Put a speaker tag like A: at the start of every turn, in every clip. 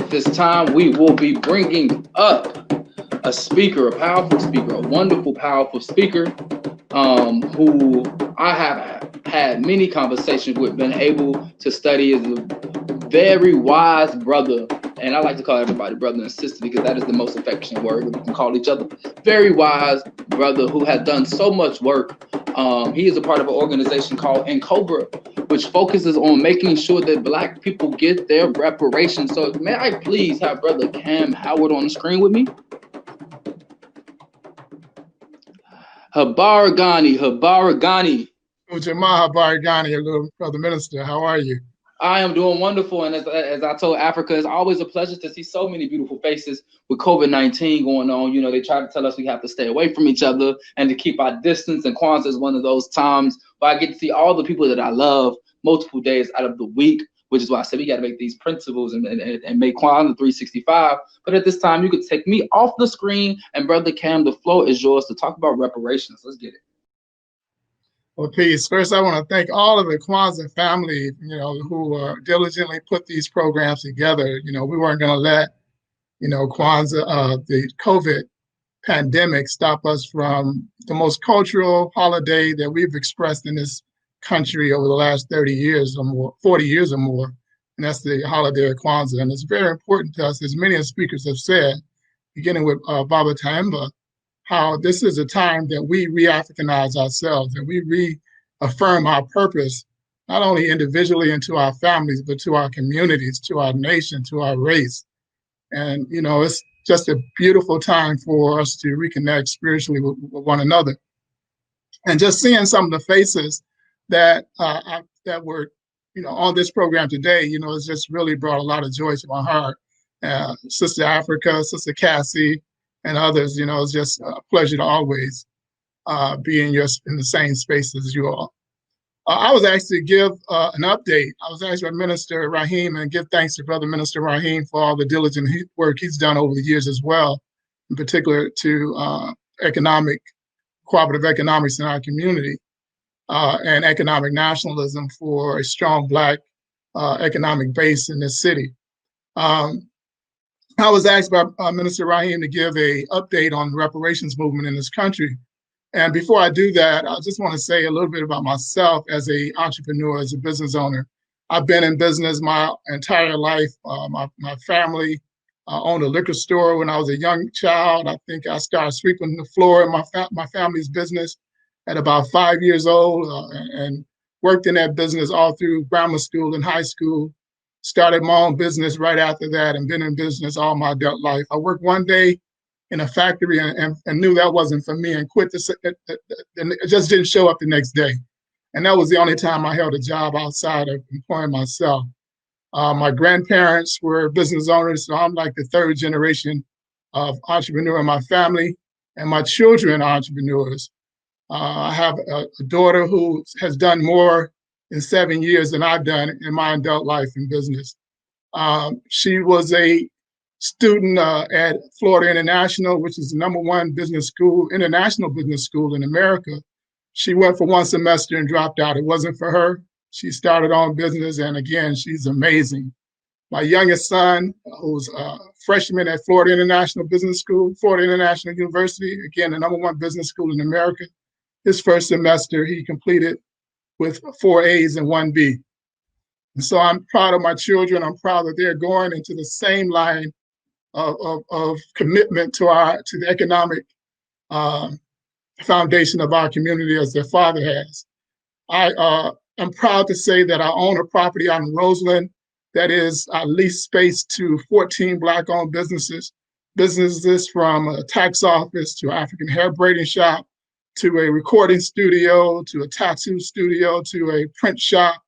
A: at this time, we will be bringing up a speaker, a powerful speaker, a wonderful, powerful speaker, who I have had many conversations with, been able to study, as a very wise brother. And I like to call everybody brother and sister because that is the most affectionate word that we can call each other. Very wise brother who has done so much work. He is a part of an organization called NCOBRA, which focuses on making sure that Black people get their reparations. So may I please have Brother Kamm Howard on the screen with me? Habaragani.
B: Jamal Habaragani, little brother minister. How are you?
A: I am doing wonderful, and as I told Africa, it's always a pleasure to see so many beautiful faces with COVID-19 going on. You know, they try to tell us we have to stay away from each other and to keep our distance, and Kwanzaa is one of those times where I get to see all the people that I love multiple days out of the week, which is why I said we got to make these principles and make Kwanzaa 365. But at this time, you could take me off the screen, and Brother Kamm, the floor is yours to talk about reparations. Let's get it.
B: Well, peace. First, I want to thank all of the Kwanzaa family, who diligently put these programs together. We weren't going to let, Kwanzaa, the COVID pandemic stop us from the most cultural holiday that we've expressed in this country over the last 30 years or more, 40 years or more, and that's the holiday of Kwanzaa. And it's very important to us, as many of the speakers have said, beginning with Baba Tyehimba, how this is a time that we re-Africanize ourselves, and we reaffirm our purpose, not only individually and to our families, but to our communities, to our nation, to our race. And, it's just a beautiful time for us to reconnect spiritually with one another. And just seeing some of the faces that were, on this program today, it's just really brought a lot of joy to my heart. Sister Africa, Sister Cassie, and others, it's just a pleasure to always be in the same space as you all. I was asked to give an update. I was asked by Minister Rahim, and give thanks to Brother Minister Rahim for all the diligent work he's done over the years as well, in particular to cooperative economics in our community, and economic nationalism for a strong Black economic base in this city. I was asked by Minister Rahim to give an update on the reparations movement in this country. And before I do that, I just want to say a little bit about myself as an entrepreneur, as a business owner. I've been in business my entire life. My family owned a liquor store when I was a young child. I think I started sweeping the floor in my family's business at about 5 years old, and worked in that business all through grammar school and high school. Started my own business right after that, and been in business all my adult life. I worked one day in a factory and knew that wasn't for me, and quit. And it just didn't show up the next day. And that was the only time I held a job outside of employing myself. My grandparents were business owners, so I'm like the third generation of entrepreneur in my family, and my children are entrepreneurs. I have a daughter who has done more in 7 years than I've done in my adult life in business. She was a student at Florida International, which is the #1 international business school in America. She went for one semester and dropped out. It wasn't for her. She started on business, and again, she's amazing. My youngest son, who's a freshman at Florida International Business School, Florida International University, again, the #1 business school in America. His first semester, he completed with 4 A's and 1 B. And so I'm proud of my children. I'm proud that they're going into the same line of commitment to the economic foundation of our community as their father has. I'm proud to say that I own a property out in Roseland that is leased space to 14 Black-owned businesses from a tax office to African hair braiding shop, to a recording studio, to a tattoo studio, to a print shop,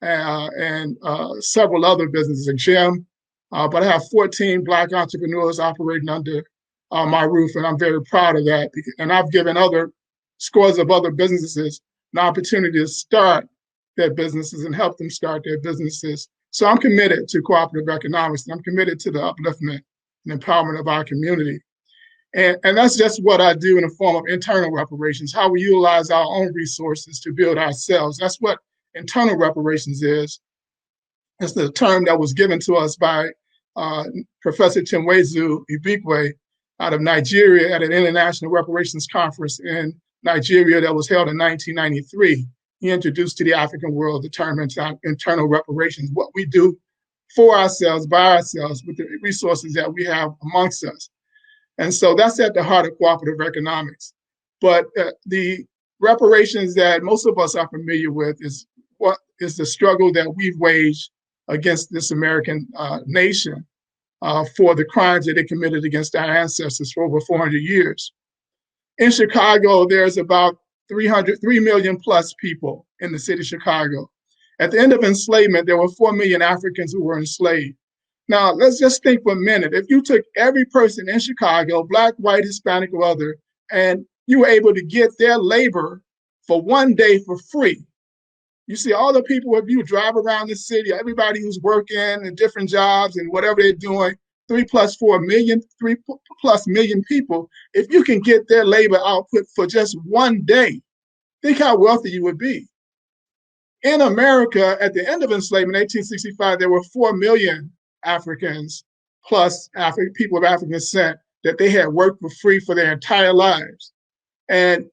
B: and several other businesses, a gym. But I have 14 Black entrepreneurs operating under my roof, and I'm very proud of that. And I've given scores of other businesses an opportunity to start their businesses and help them start their businesses. So I'm committed to cooperative economics, and I'm committed to the upliftment and empowerment of our community. And that's just what I do in the form of internal reparations, how we utilize our own resources to build ourselves. That's what internal reparations is. It's the term that was given to us by Professor Chinwezu Ibikwe out of Nigeria at an international reparations conference in Nigeria that was held in 1993. He introduced to the African world the term internal reparations, what we do for ourselves, by ourselves, with the resources that we have amongst us. And so that's at the heart of cooperative economics. But the reparations that most of us are familiar with is what is the struggle that we've waged against this American nation for the crimes that they committed against our ancestors for over 400 years. In Chicago, there's about 3 million plus people in the city of Chicago. At the end of enslavement, there were 4 million Africans who were enslaved. Now, let's just think for a minute. If you took every person in Chicago, Black, white, Hispanic, or other, and you were able to get their labor for one day for free. You see all the people, if you drive around the city, everybody who's working in different jobs and whatever they're doing, 3 plus million people, if you can get their labor output for just one day, think how wealthy you would be. In America, at the end of enslavement, 1865, there were 4 million Africans plus people of African descent that they had worked for free for their entire lives. And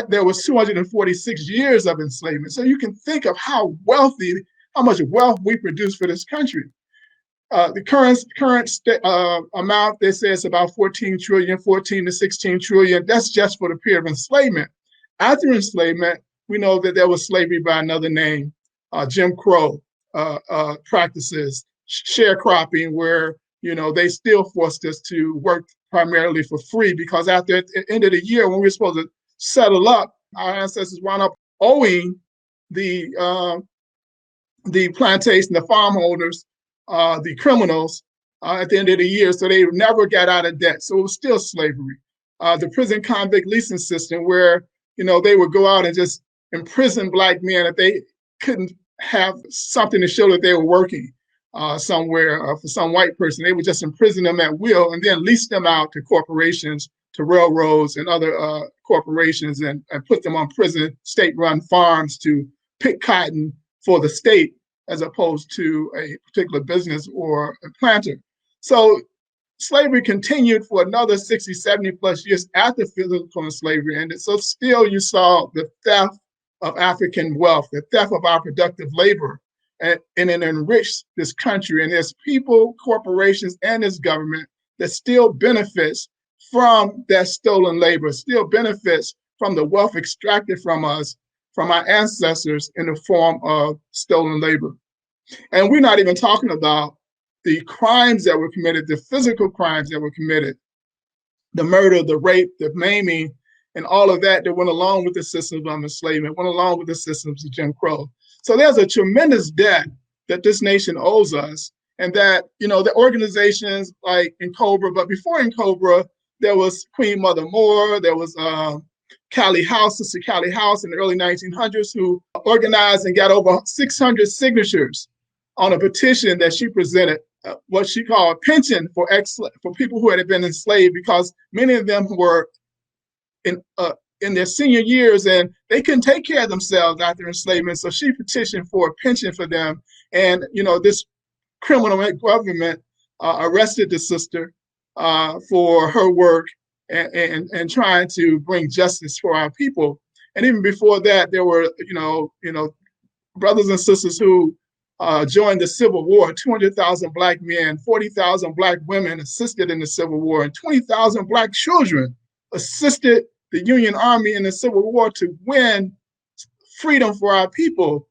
B: there was 246 years of enslavement. So you can think of how much wealth we produce for this country. The current amount, they say it's about 14 to 16 trillion. That's just for the period of enslavement. After enslavement, we know that there was slavery by another name, Jim Crow practices, sharecropping, where they still forced us to work primarily for free, because after the end of the year, when we were supposed to settle up, our ancestors wound up owing the plantation, the farm holders, the criminals at the end of the year, so they never got out of debt. So it was still slavery. The prison convict leasing system, where they would go out and just imprison Black men if they couldn't have something to show that they were working somewhere for some white person. They would just imprison them at will and then lease them out to corporations, to railroads and other corporations, and put them on prison, state-run farms to pick cotton for the state as opposed to a particular business or a planter. So slavery continued for another 60, 70 plus years after physical slavery ended. So still you saw the theft of African wealth, the theft of our productive labor, and it enriched this country. And there's people, corporations, and this government that still benefits from that stolen labor, still benefits from the wealth extracted from us, from our ancestors, in the form of stolen labor. And we're not even talking about the crimes that were committed, the physical crimes that were committed, the murder, the rape, the maiming, and all of that went along with the systems of enslavement, went along with the systems of Jim Crow. So there's a tremendous debt that this nation owes us, and that, the organizations like NCOBRA, but before NCOBRA, there was Queen Mother Moore, there was Callie House, Sister Callie House in the early 1900s, who organized and got over 600 signatures on a petition that she presented, what she called a pension for people who had been enslaved, because many of them were in their senior years and they couldn't take care of themselves after enslavement. So she petitioned for a pension for them. And, this criminal government arrested the sister for her work and trying to bring justice for our people. And even before that, there were, brothers and sisters who joined the Civil War. 200,000 Black men, 40,000 Black women assisted in the Civil War, and 20,000 Black children assisted the Union Army in the Civil War to win freedom for our people.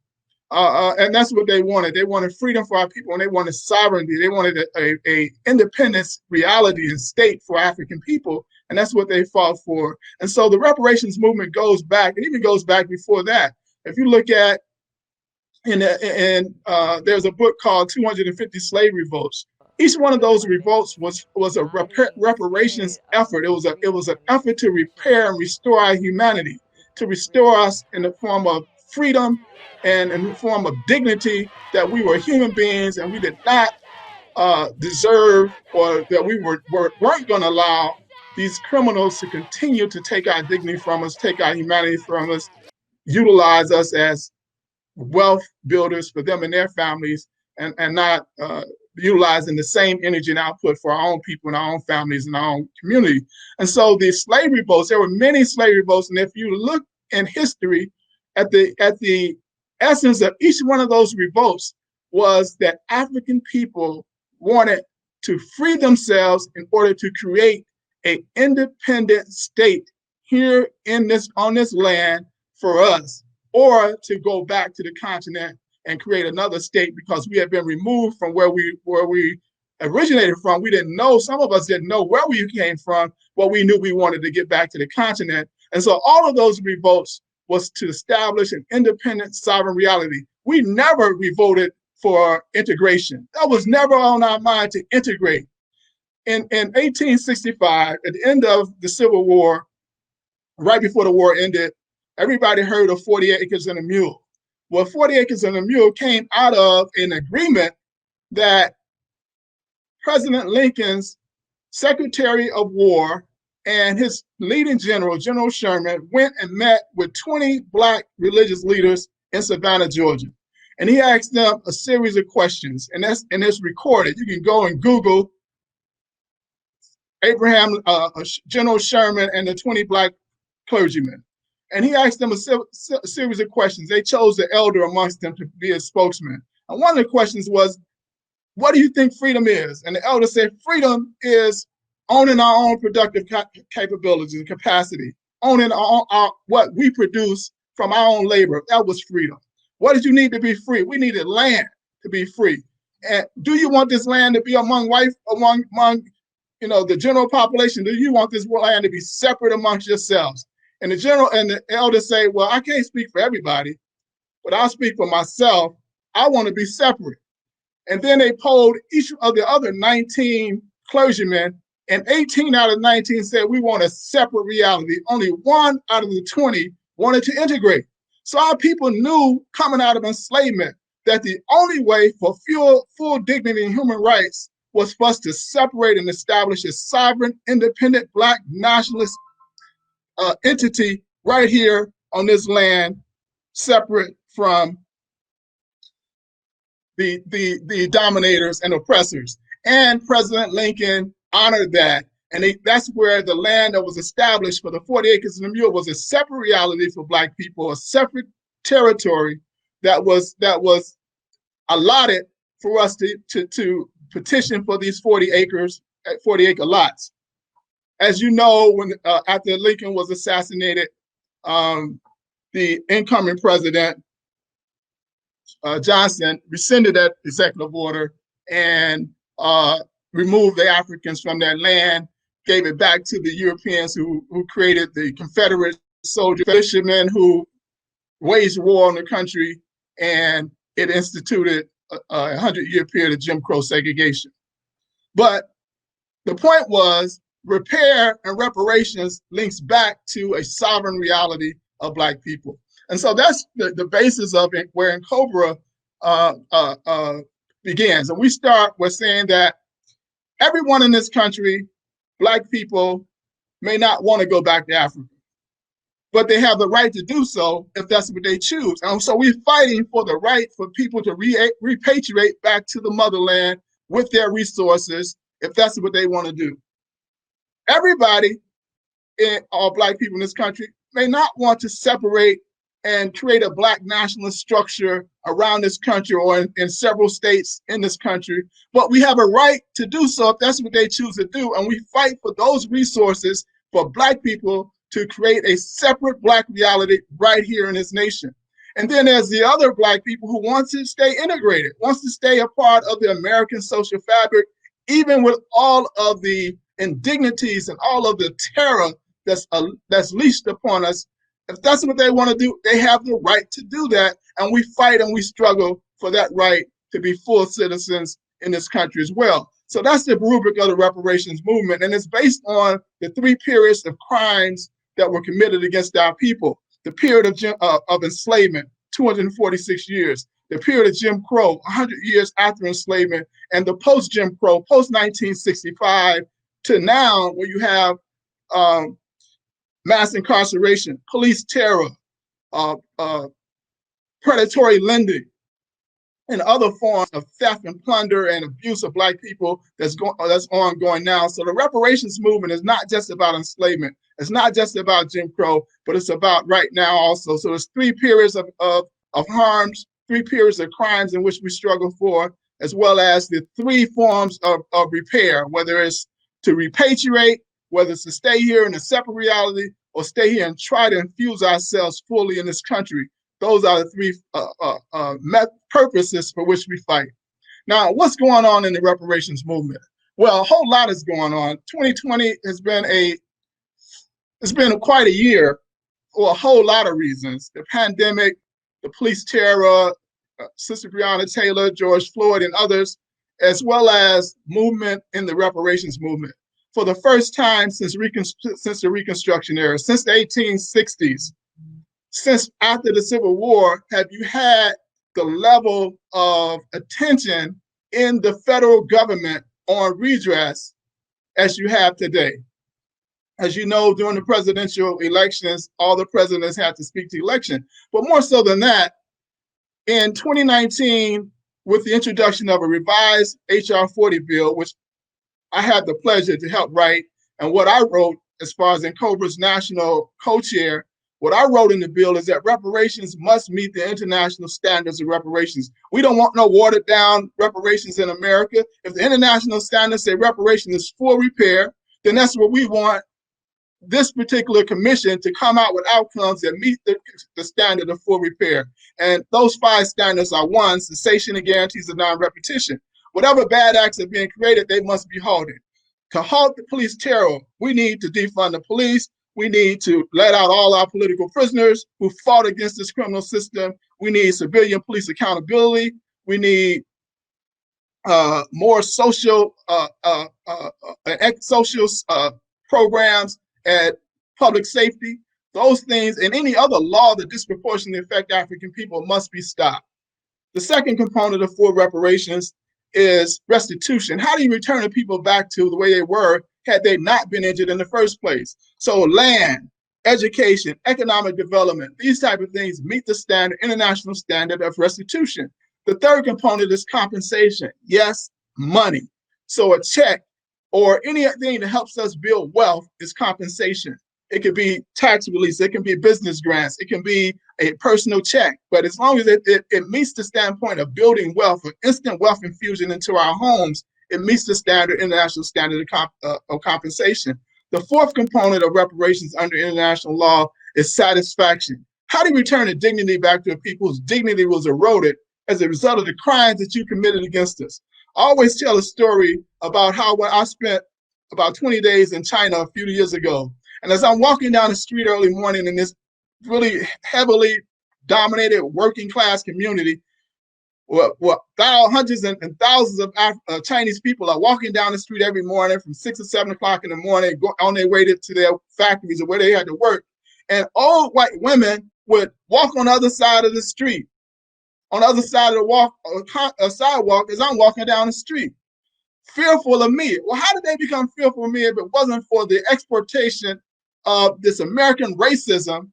B: And that's what they wanted. They wanted freedom for our people, and they wanted sovereignty. They wanted a independence reality and state for African people, and that's what they fought for. And so the reparations movement goes back, it even goes back before that. If you look at, there's a book called 250 Slave Revolts. Each one of those revolts was a reparations effort. It was an effort to repair and restore our humanity, to restore us in the form of freedom and in the form of dignity, that we were human beings and we did not deserve, or that we weren't going to allow these criminals to continue to take our dignity from us, take our humanity from us, utilize us as wealth builders for them and their families, and not utilizing the same energy and output for our own people and our own families and our own community. And so the slave revolts, there were many slave revolts, and if you look in history at the essence of each one of those revolts was that African people wanted to free themselves in order to create an independent state here on this land for us, or to go back to the continent and create another state, because we had been removed from where we originated from. We didn't know, some of us didn't know where we came from, but we knew we wanted to get back to the continent. And so all of those revolts was to establish an independent sovereign reality. We never revolted for integration. That was never on our mind, to integrate. In 1865, at the end of the Civil War, right before the war ended, everybody heard of 40 acres and a mule. Well, 40 acres and a mule came out of an agreement that President Lincoln's Secretary of War and his leading general, General Sherman, went and met with 20 Black religious leaders in Savannah, Georgia. And he asked them a series of questions, and it's recorded. You can go and Google General Sherman and the 20 Black clergymen. And he asked them a series of questions. They chose the elder amongst them to be a spokesman. And one of the questions was, what do you think freedom is? And the elder said, freedom is owning our own productive capabilities and capacity, owning what we produce from our own labor. That was freedom. What did you need to be free? We needed land to be free. And do you want this land to be among the general population? Do you want this land to be separate amongst yourselves? And the elders say, well, I can't speak for everybody, but I'll speak for myself. I want to be separate. And then they polled each of the other 19 clergymen, and 18 out of 19 said, we want a separate reality. Only 1 out of the 20 wanted to integrate. So our people knew, coming out of enslavement, that the only way for full dignity and human rights was for us to separate and establish a sovereign, independent Black nationalist entity right here on this land, separate from the dominators and oppressors. And President Lincoln honored that. And that's where the land that was established for the 40 acres and a mule was a separate reality for Black people, a separate territory that was allotted for us to petition for these 40 acre lots. As you know, when after Lincoln was assassinated, the incoming president, Johnson, rescinded that executive order and removed the Africans from their land, gave it back to the Europeans who created the Confederate soldier fishermen who waged war on the country, and it instituted a 100-year period of Jim Crow segregation. But the point was, repair and reparations links back to a sovereign reality of Black people. And so that's the basis of it, where NCOBRA begins. And we start with saying that everyone in this country, Black people, may not want to go back to Africa, but they have the right to do so if that's what they choose. And so we're fighting for the right for people to repatriate back to the motherland with their resources, if that's what they want to do. Everybody, all Black people in this country, may not want to separate and create a Black nationalist structure around this country or in several states in this country, but we have a right to do so if that's what they choose to do. And we fight for those resources for Black people to create a separate Black reality right here in this nation. And then there's the other Black people who want to stay integrated, wants to stay a part of the American social fabric, even with all of the indignities and all of the terror that's leashed upon us. If that's what they want to do, they have the right to do that. And we fight and we struggle for that right to be full citizens in this country as well. So that's the rubric of the reparations movement. And it's based on the 3 periods of crimes that were committed against our people. The period of enslavement, 246 years. The period of Jim Crow, 100 years after enslavement. And the post-Jim Crow, post-1965 to now, where you have mass incarceration, police terror, predatory lending, and other forms of theft and plunder and abuse of Black people that's ongoing now. So the reparations movement is not just about enslavement. It's not just about Jim Crow, but it's about right now also. So there's 3 periods of harms, 3 periods of crimes in which we struggle for, as well as the 3 forms of repair, whether it's to repatriate, whether it's to stay here in a separate reality, or stay here and try to infuse ourselves fully in this country. Those are the 3 purposes for which we fight. Now, what's going on in the reparations movement? Well, a whole lot is going on. 2020 has been quite a year for a whole lot of reasons. The pandemic, the police terror, Sister Breonna Taylor, George Floyd, and others, as well as movement in the reparations movement. For the first time since the Reconstruction era, since the 1860s, since after the Civil War, have you had the level of attention in the federal government on redress as you have today? As you know, during the presidential elections, all the presidents had to speak to election. But more so than that, in 2019, with the introduction of a revised HR 40 bill, which I had the pleasure to help write, and what I wrote as far as NCOBRA's national co-chair, what I wrote in the bill is that reparations must meet the international standards of reparations. We don't want no watered down reparations in America. If the international standards say reparation is full repair, then that's what we want this particular commission to come out with outcomes that meet the standard of full repair. And those 5 standards are: 1, cessation and guarantees of non-repetition. Whatever bad acts are being created, they must be halted. To halt the police terror, we need to defund the police. We need to let out all our political prisoners who fought against this criminal system. We need civilian police accountability. We need more social programs and public safety. Those things and any other law that disproportionately affect African people must be stopped. The second component of full reparations is restitution. How do you return the people back to the way they were had they not been injured in the first place? So land, education, economic development, these type of things meet the standard, international standard of restitution. The third component is compensation. Yes, money. So a check or anything that helps us build wealth is compensation. It could be tax release, it can be business grants, it can be a personal check. But as long as it meets the standpoint of building wealth, or instant wealth infusion into our homes, it meets the standard, international standard of compensation. The fourth component of reparations under international law is satisfaction. How do you return the dignity back to a people whose dignity was eroded as a result of the crimes that you committed against us? I always tell a story about how when I spent about 20 days in China a few years ago. And as I'm walking down the street early morning in this really heavily dominated working class community, hundreds and thousands of Chinese people are walking down the street every morning from 6 or 7 o'clock in the morning, on their way to their factories or where they had to work. And old white women would walk on the other side of the street, on the other side of the sidewalk as I'm walking down the street, fearful of me. Well, how did they become fearful of me if it wasn't for the exportation of this American racism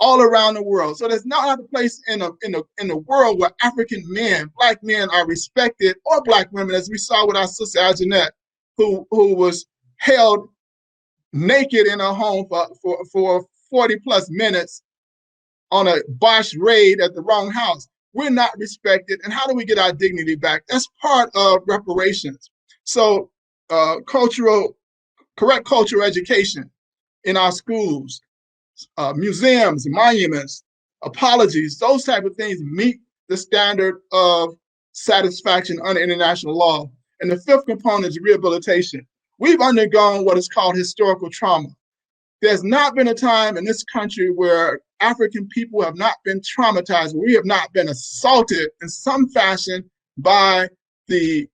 B: all around the world? So there's not a place in the world where African men, Black men, are respected, or Black women, as we saw with our sister Aljanette, who was held naked in her home for 40 plus minutes on a botched raid at the wrong house. We're not respected. And how do we get our dignity back? That's part of reparations. So correct cultural education in our schools, museums, monuments, apologies, those type of things meet the standard of satisfaction under international law. And the fifth component is rehabilitation. We've undergone what is called historical trauma. There's not been a time in this country where African people have not been traumatized, where we have not been assaulted in some fashion by the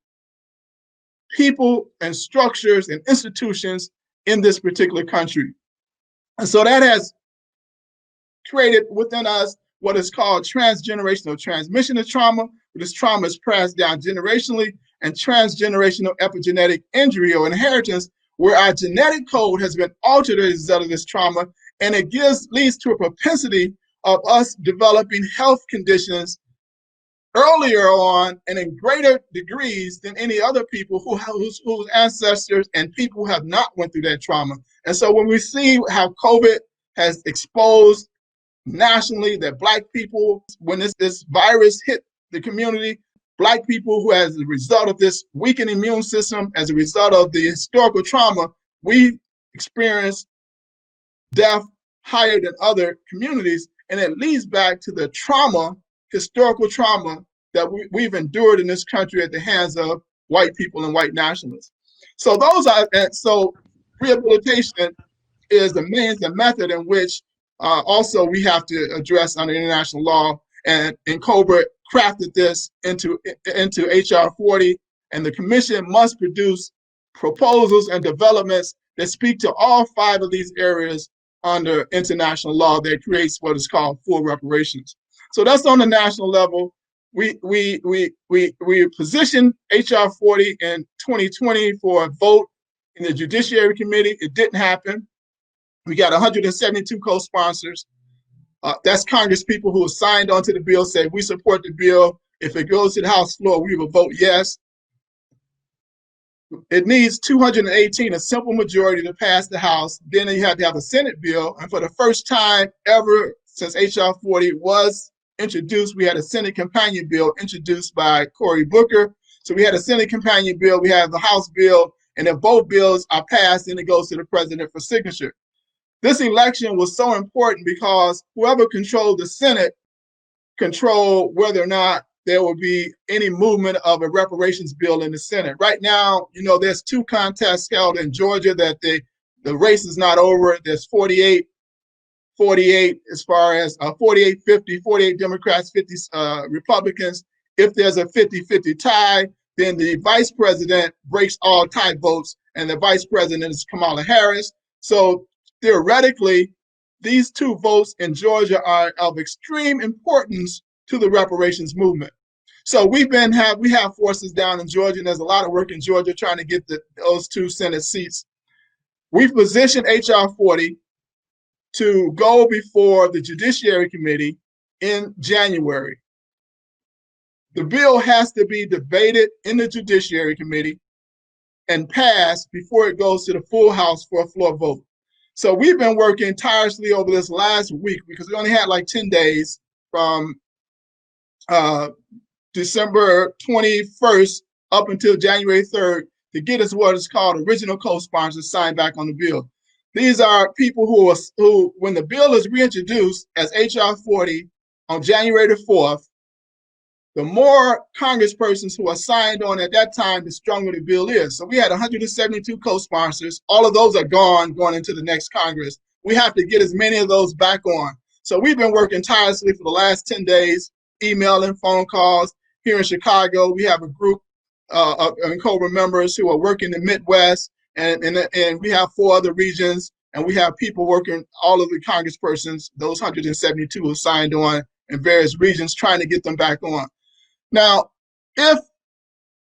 B: people and structures and institutions in this particular country. And so that has created within us what is called transgenerational transmission of trauma. This trauma is passed down generationally, and transgenerational epigenetic injury or inheritance, where our genetic code has been altered as a result of this trauma, and it leads to a propensity of us developing health conditions earlier on and in greater degrees than any other people whose ancestors and people have not went through that trauma. And so when we see how COVID has exposed nationally that Black people, when this virus hit the community, Black people who, as a result of this weakened immune system, as a result of the historical trauma, we experience death higher than other communities. And it leads back to the trauma, historical trauma, that we've endured in this country at the hands of white people and white nationalists. So so rehabilitation is the means and method in which also we have to address under international law. And NCOBRA crafted this into HR 40, and the commission must produce proposals and developments that speak to all 5 of these areas under international law that creates what is called full reparations. So that's on the national level. We positioned HR 40 in 2020 for a vote in the Judiciary Committee. It didn't happen. We got 172 co-sponsors. That's Congress people who have signed onto the bill, say we support the bill. If it goes to the House floor, we will vote yes. It needs 218, a simple majority to pass the House. Then you have to have a Senate bill. And for the first time ever since HR 40 was introduced, we had a Senate companion bill introduced by Cory Booker. So we had a Senate companion bill, we have the House bill, and if both bills are passed, then it goes to the president for signature. This election was so important because whoever controlled the Senate controlled whether or not there will be any movement of a reparations bill in the Senate. Right now, there's 2 contests held in Georgia that the race is not over. There's 48 as far as 48-50, 48 Democrats, 50 Republicans. If there's a 50-50 tie, then the vice president breaks all tie votes, and the vice president is Kamala Harris. So theoretically, these 2 votes in Georgia are of extreme importance to the reparations movement. So we have forces down in Georgia, and there's a lot of work in Georgia trying to get those 2 Senate seats. We've positioned HR 40 to go before the Judiciary Committee in January. The bill has to be debated in the Judiciary Committee and passed before it goes to the full House for a floor vote. So we've been working tirelessly over this last week because we only had like 10 days from December 21st up until January 3rd to get us what is called original co-sponsors signed back on the bill. These are people who, when the bill is reintroduced as HR 40 on January the 4th, the more congresspersons who are signed on at that time, the stronger the bill is. So we had 172 co-sponsors. All of those are going into the next Congress. We have to get as many of those back on. So we've been working tirelessly for the last 10 days, emailing, phone calls. Here in Chicago, we have a group of NCOBRA members who are working in the Midwest, and we have 4 other regions, and we have people working, all of the congresspersons, those 172 who signed on in various regions, trying to get them back on. Now, if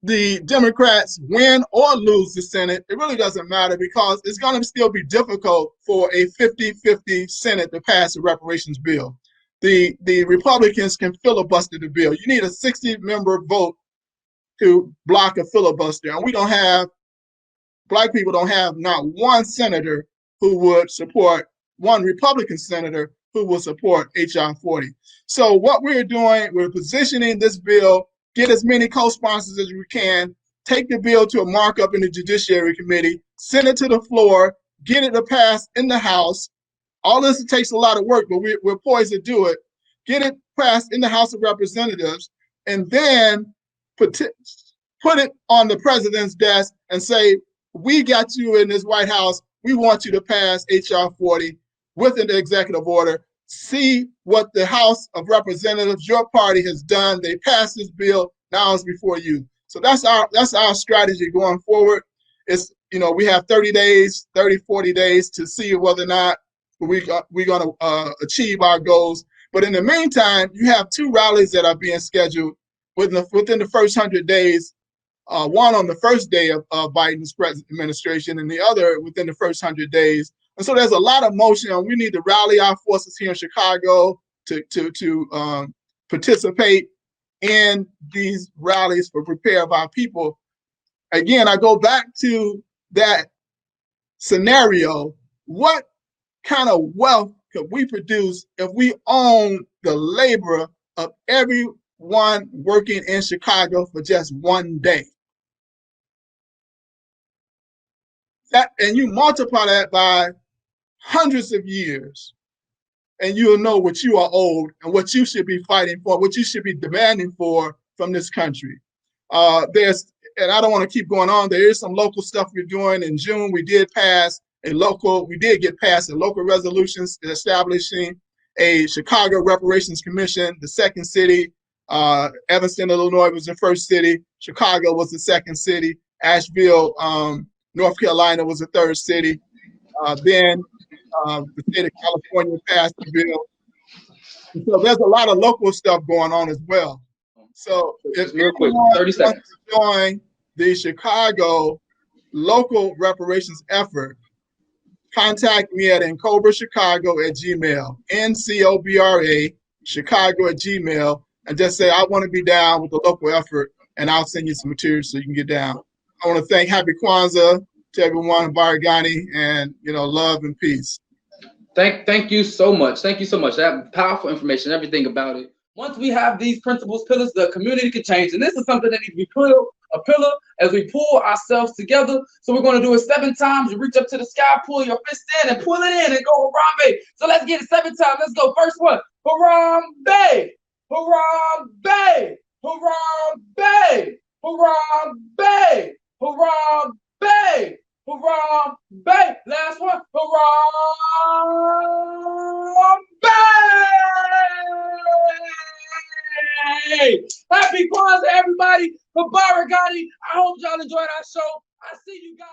B: the Democrats win or lose the Senate, it really doesn't matter because it's going to still be difficult for a 50-50 Senate to pass a reparations bill. The Republicans can filibuster the bill. You need a 60-member vote to block a filibuster. And Black people don't have not one senator who would support, one Republican senator who will support HR 40. So what we're doing, we're positioning this bill, get as many co-sponsors as we can, take the bill to a markup in the Judiciary Committee, send it to the floor, get it to pass in the House. All this takes a lot of work, but we're poised to do it. Get it passed in the House of Representatives, and then put it on the president's desk and say, we got you in this White House. We want you to pass HR 40 with an executive order. See what the House of Representatives, your party, has done. They passed this bill. Now it's before you. So that's our strategy going forward. It's, we have 30 days, 40 days to see whether or not we're going to achieve our goals. But in the meantime, you have 2 rallies that are being scheduled within the first 100 days. One on the first day of Biden's administration, and the other within the first 100 days. And so there's a lot of motion, and we need to rally our forces here in Chicago to participate in these rallies for repair of our people. Again, I go back to that scenario. What kind of wealth could we produce if we own the labor of everyone working in Chicago for just one day? And you multiply that by hundreds of years, and you'll know what you are owed and what you should be fighting for, what you should be demanding for from this country. And I don't want to keep going on, there is some local stuff we're doing. In June, we did get past a local resolution establishing a Chicago Reparations Commission, the second city. Evanston, Illinois was the first city. Chicago was the second city. Asheville, North Carolina was the third city. Then the state of California passed the bill. And so there's a lot of local stuff going on as well. So if
A: real quick, 30 seconds.
B: wants to join the Chicago local reparations effort, contact me at NCOBRA@gmail, NCOBRA Chicago@gmail, and just say I want to be down with the local effort, and I'll send you some materials so you can get down. I want to thank Happy Kwanzaa to everyone in Baragani, and love and peace.
A: Thank you so much. Thank you so much. That powerful information, everything about it. Once we have these principles, pillars, the community can change. And this is something that needs to be a pillar as we pull ourselves together. So we're going to do it 7 times. You reach up to the sky, pull your fist in, and pull it in, and go Harambe. So let's get it 7 times. Let's go. First one. Harambe. Harambe. Harambe. Harambe. Harambe. Harambe. Last one. Harambe. Happy Kwanzaa, everybody. For Baragani, I hope y'all enjoyed our show. I see you guys.